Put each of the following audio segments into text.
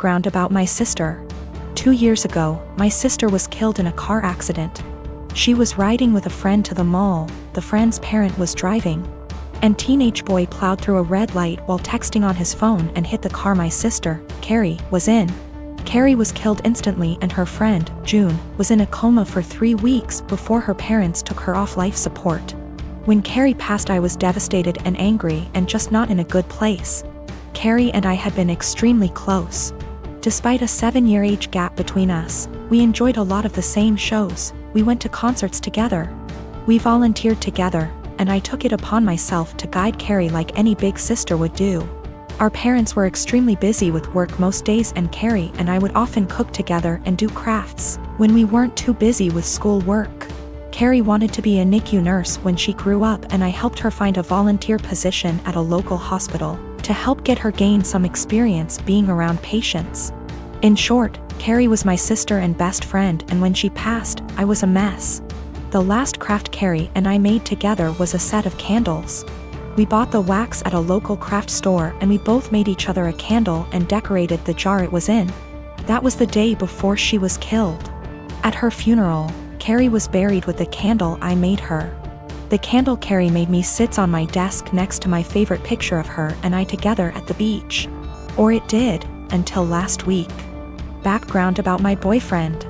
Background about my sister. 2 years ago, my sister was killed in a car accident. She was riding with a friend to the mall, the friend's parent was driving, and teenage boy plowed through a red light while texting on his phone and hit the car my sister, Carrie, was in. Carrie was killed instantly and her friend, June, was in a coma for 3 weeks before her parents took her off life support. When Carrie passed, I was devastated and angry and just not in a good place. Carrie and I had been extremely close. Despite a 7-year age gap between us, we enjoyed a lot of the same shows, we went to concerts together. We volunteered together, and I took it upon myself to guide Carrie like any big sister would do. Our parents were extremely busy with work most days, and Carrie and I would often cook together and do crafts when we weren't too busy with school work. Carrie wanted to be a NICU nurse when she grew up, and I helped her find a volunteer position at a local hospital to help get her gain some experience being around patients. In short, Carrie was my sister and best friend, and when she passed, I was a mess. The last craft Carrie and I made together was a set of candles. We bought the wax at a local craft store and we both made each other a candle and decorated the jar it was in. That was the day before she was killed. At her funeral, Carrie was buried with the candle I made her. The candle Carrie made me sits on my desk next to my favorite picture of her and I together at the beach. Or it did, until last week. Background about my boyfriend.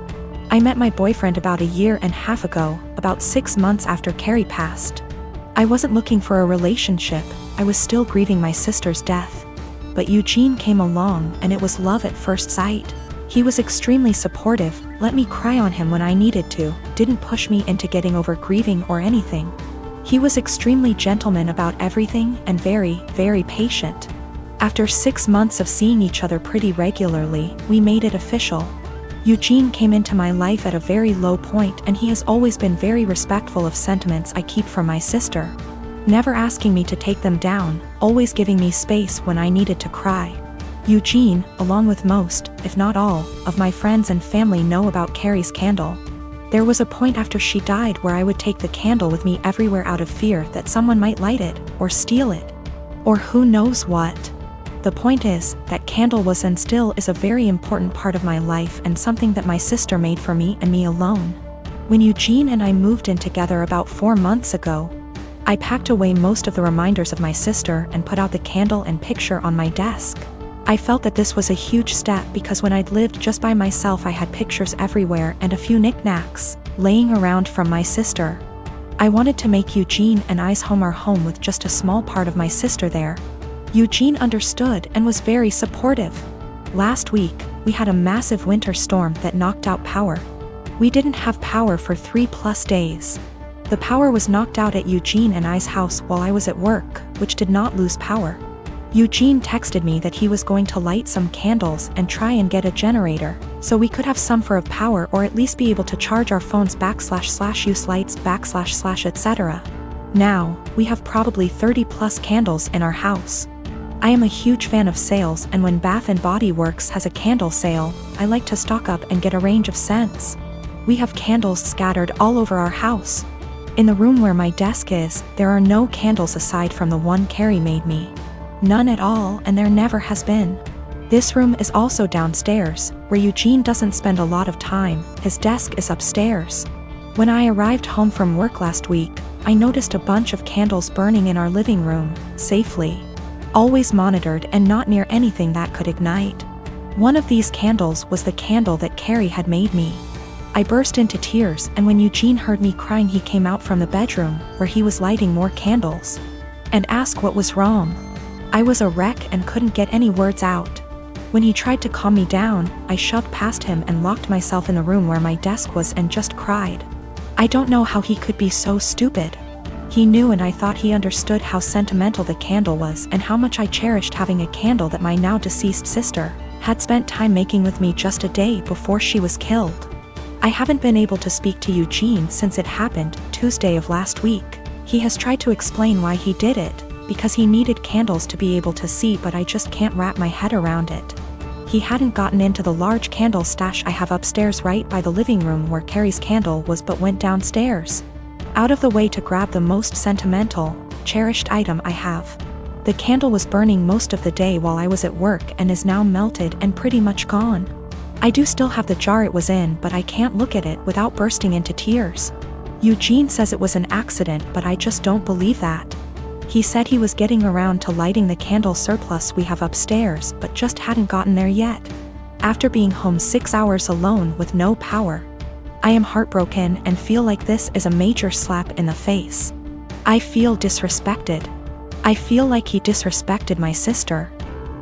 I met my boyfriend about 1.5 years ago, about 6 months after Carrie passed. I wasn't looking for a relationship, I was still grieving my sister's death. But Eugene came along and it was love at first sight. He was extremely supportive, let me cry on him when I needed to, didn't push me into getting over grieving or anything. He was extremely gentleman about everything and very, very patient. After 6 months of seeing each other pretty regularly, we made it official. Eugene came into my life at a very low point, and he has always been very respectful of sentiments I keep from my sister. Never asking me to take them down, always giving me space when I needed to cry. Eugene, along with most, if not all, of my friends and family know about Carrie's candle. There was a point after she died where I would take the candle with me everywhere out of fear that someone might light it, or steal it. Or who knows what. The point is, that candle was and still is a very important part of my life and something that my sister made for me and me alone. When Eugene and I moved in together about 4 months ago, I packed away most of the reminders of my sister and put out the candle and picture on my desk. I felt that this was a huge step because when I'd lived just by myself I had pictures everywhere and a few knickknacks laying around from my sister. I wanted to make Eugene and I's home our home with just a small part of my sister there. Eugene understood and was very supportive. Last week, we had a massive winter storm that knocked out power. We didn't have power for 3+ days. The power was knocked out at Eugene and I's house while I was at work, which did not lose power. Eugene texted me that he was going to light some candles and try and get a generator, so we could have some for of power or at least be able to charge our phones / use lights / etc. Now, we have probably 30+ candles in our house. I am a huge fan of sales, and when Bath & Body Works has a candle sale, I like to stock up and get a range of scents. We have candles scattered all over our house. In the room where my desk is, there are no candles aside from the one Carrie made me. None at all, and there never has been. This room is also downstairs, where Eugene doesn't spend a lot of time, his desk is upstairs. When I arrived home from work last week, I noticed a bunch of candles burning in our living room, safely. Always monitored and not near anything that could ignite. One of these candles was the candle that Carrie had made me. I burst into tears, and when Eugene heard me crying he came out from the bedroom, where he was lighting more candles, and asked what was wrong. I was a wreck and couldn't get any words out. When he tried to calm me down, I shoved past him and locked myself in the room where my desk was and just cried. I don't know how he could be so stupid. He knew, and I thought he understood how sentimental the candle was and how much I cherished having a candle that my now deceased sister had spent time making with me just a day before she was killed. I haven't been able to speak to Eugene since it happened, Tuesday of last week. He has tried to explain why he did it, because he needed candles to be able to see, but I just can't wrap my head around it. He hadn't gotten into the large candle stash I have upstairs right by the living room where Carrie's candle was, but went downstairs, out of the way to grab the most sentimental, cherished item I have. The candle was burning most of the day while I was at work and is now melted and pretty much gone. I do still have the jar it was in, but I can't look at it without bursting into tears. Eugene says it was an accident, but I just don't believe that. He said he was getting around to lighting the candle surplus we have upstairs, but just hadn't gotten there yet. After being home 6 hours alone with no power. I am heartbroken and feel like this is a major slap in the face. I feel disrespected. I feel like he disrespected my sister.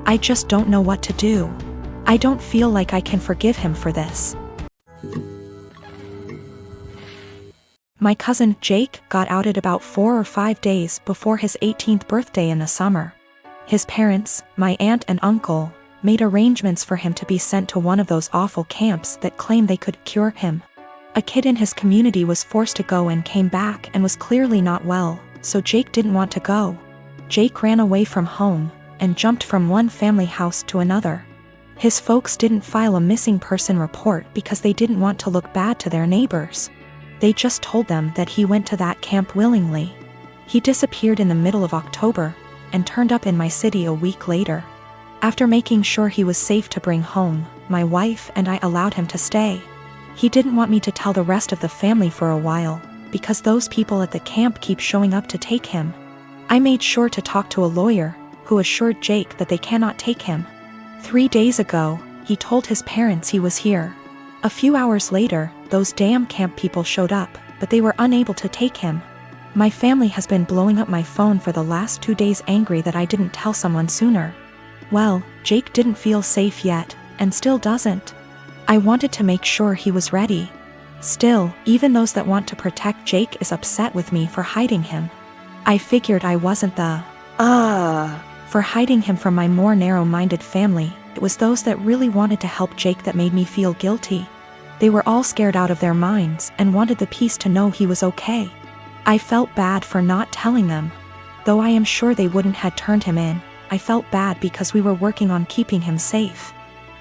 I just don't know what to do. I don't feel like I can forgive him for this. My cousin Jake got outed about 4 or 5 days before his 18th birthday in the summer. His parents, my aunt and uncle, made arrangements for him to be sent to one of those awful camps that claim they could cure him. A kid in his community was forced to go and came back and was clearly not well, so Jake didn't want to go. Jake ran away from home and jumped from one family house to another. His folks didn't file a missing person report because they didn't want to look bad to their neighbors. They just told them that he went to that camp willingly. He disappeared in the middle of October and turned up in my city a week later. After making sure he was safe to bring home, my wife and I allowed him to stay. He didn't want me to tell the rest of the family for a while, because those people at the camp keep showing up to take him. I made sure to talk to a lawyer, who assured Jake that they cannot take him. 3 days ago, he told his parents he was here. A few hours later, those damn camp people showed up, but they were unable to take him. My family has been blowing up my phone for the last 2 days, angry that I didn't tell someone sooner. Well, Jake didn't feel safe yet, and still doesn't. I wanted to make sure he was ready. Still, even those that want to protect Jake is upset with me for hiding him. I figured I wasn't the for hiding him from my more narrow-minded family. It was those that really wanted to help Jake that made me feel guilty. They were all scared out of their minds and wanted the peace to know he was okay. I felt bad for not telling them. Though I am sure they wouldn't had turned him in, I felt bad because we were working on keeping him safe.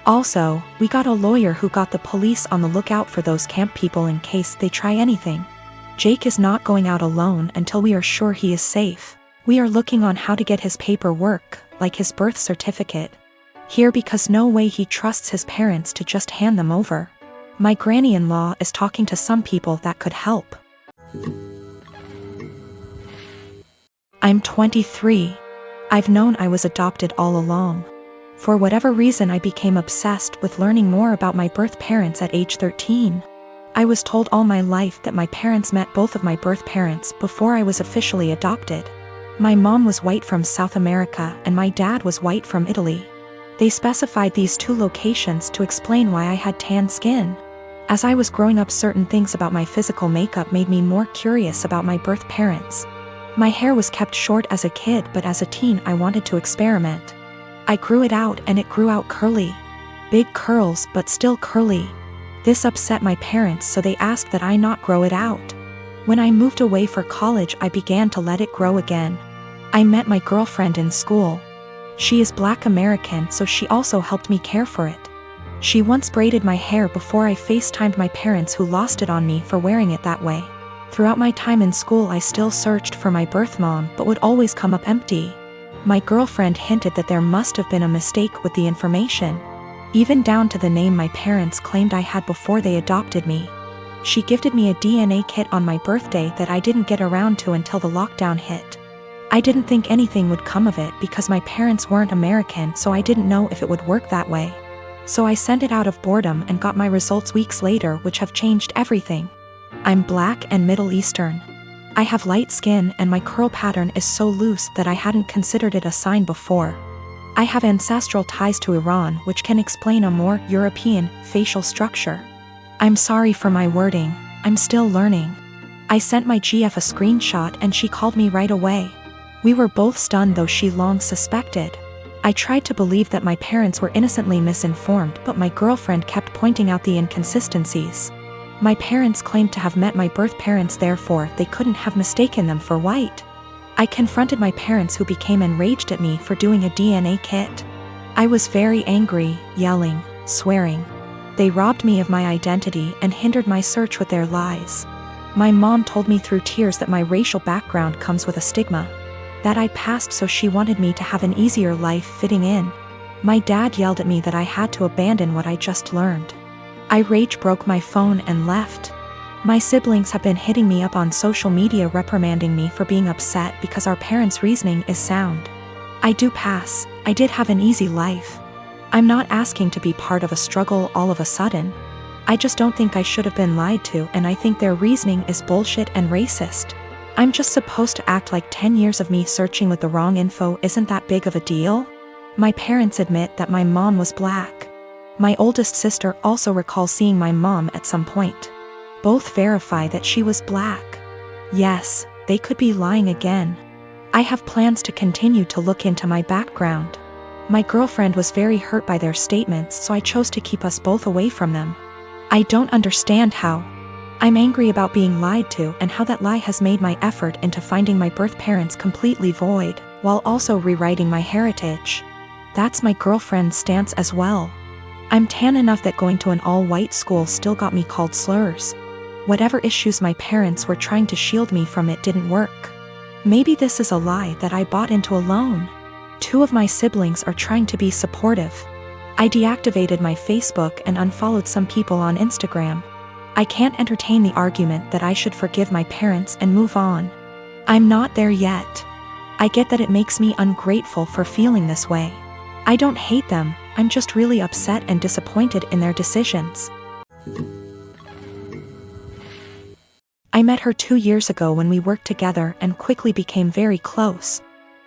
Also, we got a lawyer who got the police on the lookout for those camp people in case they try anything. Jake is not going out alone until we are sure he is safe. We are looking on how to get his paperwork, like his birth certificate, here because no way he trusts his parents to just hand them over. My granny-in-law is talking to some people that could help. I'm 23. I've known I was adopted all along. For whatever reason, I became obsessed with learning more about my birth parents at age 13. I was told all my life that my parents met both of my birth parents before I was officially adopted. My mom was white from South America and my dad was white from Italy. They specified these 2 locations to explain why I had tan skin. As I was growing up, certain things about my physical makeup made me more curious about my birth parents. My hair was kept short as a kid, but as a teen I wanted to experiment. I grew it out and it grew out curly. Big curls, but still curly. This upset my parents, so they asked that I not grow it out. When I moved away for college, I began to let it grow again. I met my girlfriend in school. She is Black American, so she also helped me care for it. She once braided my hair before I FaceTimed my parents, who lost it on me for wearing it that way. Throughout my time in school, I still searched for my birth mom, but would always come up empty. My girlfriend hinted that there must have been a mistake with the information, even down to the name my parents claimed I had before they adopted me. She gifted me a DNA kit on my birthday that I didn't get around to until the lockdown hit. I didn't think anything would come of it because my parents weren't American, so I didn't know if it would work that way. So I sent it out of boredom and got my results weeks later, which have changed everything. I'm Black and Middle Eastern. I have light skin and my curl pattern is so loose that I hadn't considered it a sign before. I have ancestral ties to Iran, which can explain a more European facial structure. I'm sorry for my wording, I'm still learning. I sent my GF a screenshot and she called me right away. We were both stunned, though she long suspected. I tried to believe that my parents were innocently misinformed, but my girlfriend kept pointing out the inconsistencies. My parents claimed to have met my birth parents, therefore they couldn't have mistaken them for white. I confronted my parents, who became enraged at me for doing a DNA kit. I was very angry, yelling, swearing. They robbed me of my identity and hindered my search with their lies. My mom told me through tears that my racial background comes with a stigma. That I passed, so she wanted me to have an easier life fitting in. My dad yelled at me that I had to abandon what I just learned. I rage broke my phone and left. My siblings have been hitting me up on social media reprimanding me for being upset because our parents' reasoning is sound. I do pass. I did have an easy life. I'm not asking to be part of a struggle all of a sudden. I just don't think I should have been lied to, and I think their reasoning is bullshit and racist. I'm just supposed to act like 10 years of me searching with the wrong info isn't that big of a deal? My parents admit that my mom was black. My oldest sister also recalls seeing my mom at some point. Both verify that she was black. Yes, they could be lying again. I have plans to continue to look into my background. My girlfriend was very hurt by their statements, so I chose to keep us both away from them. I don't understand how. I'm angry about being lied to and how that lie has made my effort into finding my birth parents completely void, while also rewriting my heritage. That's my girlfriend's stance as well. I'm tan enough that going to an all-white school still got me called slurs. Whatever issues my parents were trying to shield me from, it didn't work. Maybe this is a lie that I bought into alone. 2 of my siblings are trying to be supportive. I deactivated my Facebook and unfollowed some people on Instagram. I can't entertain the argument that I should forgive my parents and move on. I'm not there yet. I get that it makes me ungrateful for feeling this way. I don't hate them, I'm just really upset and disappointed in their decisions. I met her 2 years ago when we worked together and quickly became very close.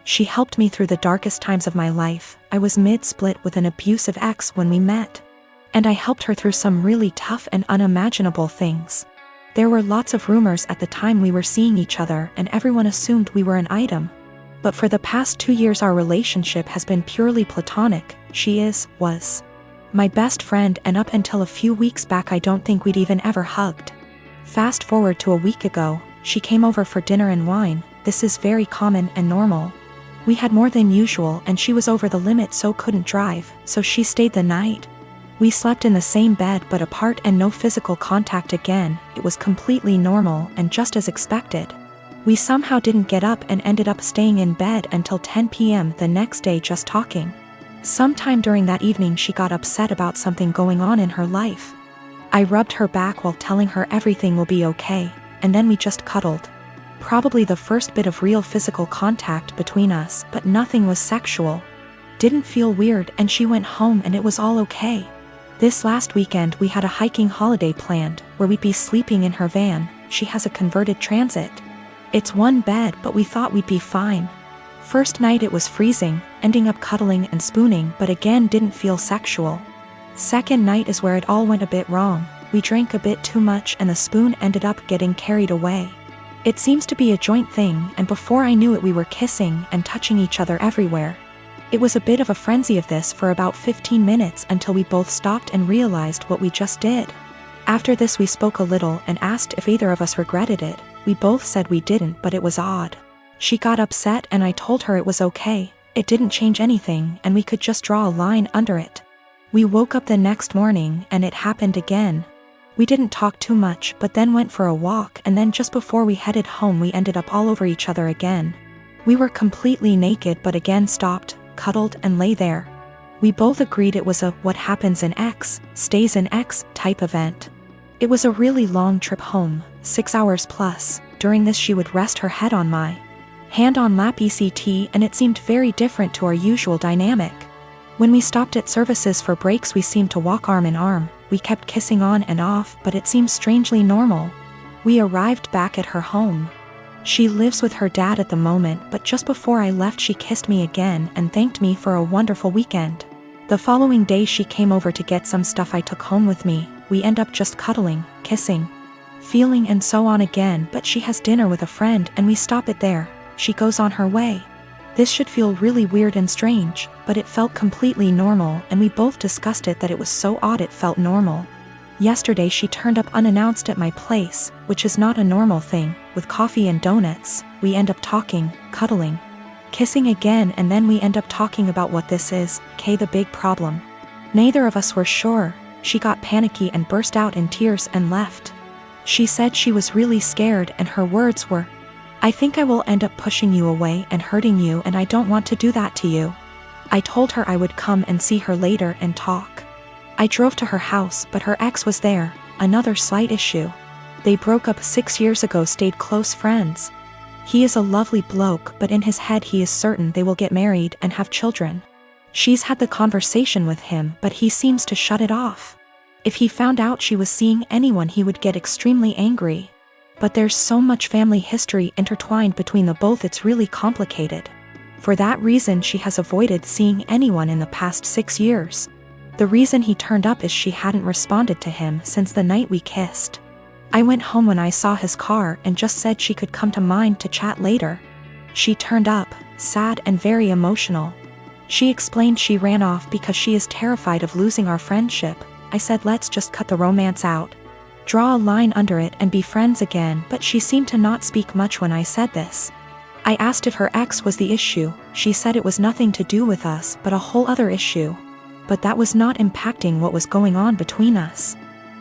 She helped me through the darkest times of my life. I was mid-split with an abusive ex when we met. And I helped her through some really tough and unimaginable things. There were lots of rumors at the time we were seeing each other, and everyone assumed we were an item. But for the past 2 years our relationship has been purely platonic. She was my best friend, and up until a few weeks back I don't think we'd even ever hugged. Fast forward to a week ago, she came over for dinner and wine. This is very common and normal. We had more than usual and she was over the limit, so couldn't drive, so she stayed the night. We slept in the same bed but apart and no physical contact again. It was completely normal and just as expected. We somehow didn't get up and ended up staying in bed until 10 p.m. the next day just talking. Sometime during that evening she got upset about something going on in her life. I rubbed her back while telling her everything will be okay, and then we just cuddled. Probably the first bit of real physical contact between us, but nothing was sexual. Didn't feel weird, and she went home and it was all okay. This last weekend we had a hiking holiday planned, where we'd be sleeping in her van. She has a converted Transit. It's 1 bed, but we thought we'd be fine. First night it was freezing, ending up cuddling and spooning, but again didn't feel sexual. Second night is where it all went a bit wrong. We drank a bit too much and the spoon ended up getting carried away. It seems to be a joint thing, and before I knew it we were kissing and touching each other everywhere. It was a bit of a frenzy of this for about 15 minutes until we both stopped and realized what we just did. After this we spoke a little and asked if either of us regretted it. We both said we didn't, but it was odd. She got upset and I told her it was okay. It didn't change anything and we could just draw a line under it. We woke up the next morning and it happened again. We didn't talk too much but then went for a walk, and then just before we headed home we ended up all over each other again. We were completely naked but again stopped, cuddled and lay there. We both agreed it was a what happens in X, stays in X type event. It was a really long trip home, 6 hours plus. During this she would rest her head on my hand on lap ECT, and it seemed very different to our usual dynamic. When we stopped at services for breaks we seemed to walk arm in arm. We kept kissing on and off, but it seemed strangely normal. We arrived back at her home. She lives with her dad at the moment, but just before I left she kissed me again and thanked me for a wonderful weekend. The following day she came over to get some stuff I took home with me. We end up just cuddling, kissing, feeling and so on again, but she has dinner with a friend and we stop it there. She goes on her way. This should feel really weird and strange, but it felt completely normal, and we both discussed it that it was so odd it felt normal. Yesterday she turned up unannounced at my place, which is not a normal thing, with coffee and donuts. We end up talking, cuddling, kissing again, and then we end up talking about what this is, the big problem. Neither of us were sure. She got panicky and burst out in tears and left. She said she was really scared and her words were, I think I will end up pushing you away and hurting you, and I don't want to do that to you. I told her I would come and see her later and talk. I drove to her house, but her ex was there, another slight issue. They broke up 6 years ago, stayed close friends. He is a lovely bloke, but in his head he is certain they will get married and have children. She's had the conversation with him, but he seems to shut it off. If he found out she was seeing anyone, he would get extremely angry. But there's so much family history intertwined between the both, it's really complicated. For that reason, she has avoided seeing anyone in the past 6 years. The reason he turned up is she hadn't responded to him since the night we kissed. I went home when I saw his car and just said she could come to mine to chat later. She turned up, sad and very emotional. She explained she ran off because she is terrified of losing our friendship. I said let's just cut the romance out. Draw a line under it and be friends again, but she seemed to not speak much when I said this. I asked if her ex was the issue. She said it was nothing to do with us, but a whole other issue. But that was not impacting what was going on between us.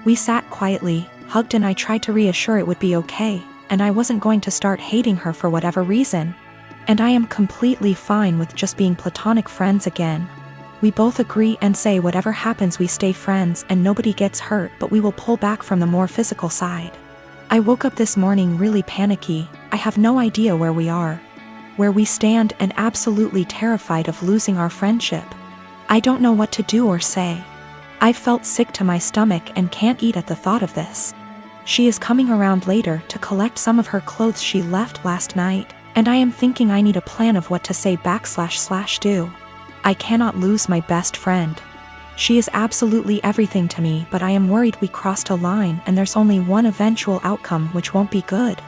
We sat quietly, hugged, and I tried to reassure it would be okay, and I wasn't going to start hating her for whatever reason. And I am completely fine with just being platonic friends again. We both agree and say whatever happens we stay friends and nobody gets hurt, but we will pull back from the more physical side. I woke up this morning really panicky. I have no idea where we are, where we stand, and absolutely terrified of losing our friendship. I don't know what to do or say. I felt sick to my stomach and can't eat at the thought of this. She is coming around later to collect some of her clothes she left last night, and I am thinking I need a plan of what to say / do. I cannot lose my best friend. She is absolutely everything to me, but I am worried we crossed a line and there's only one eventual outcome, which won't be good.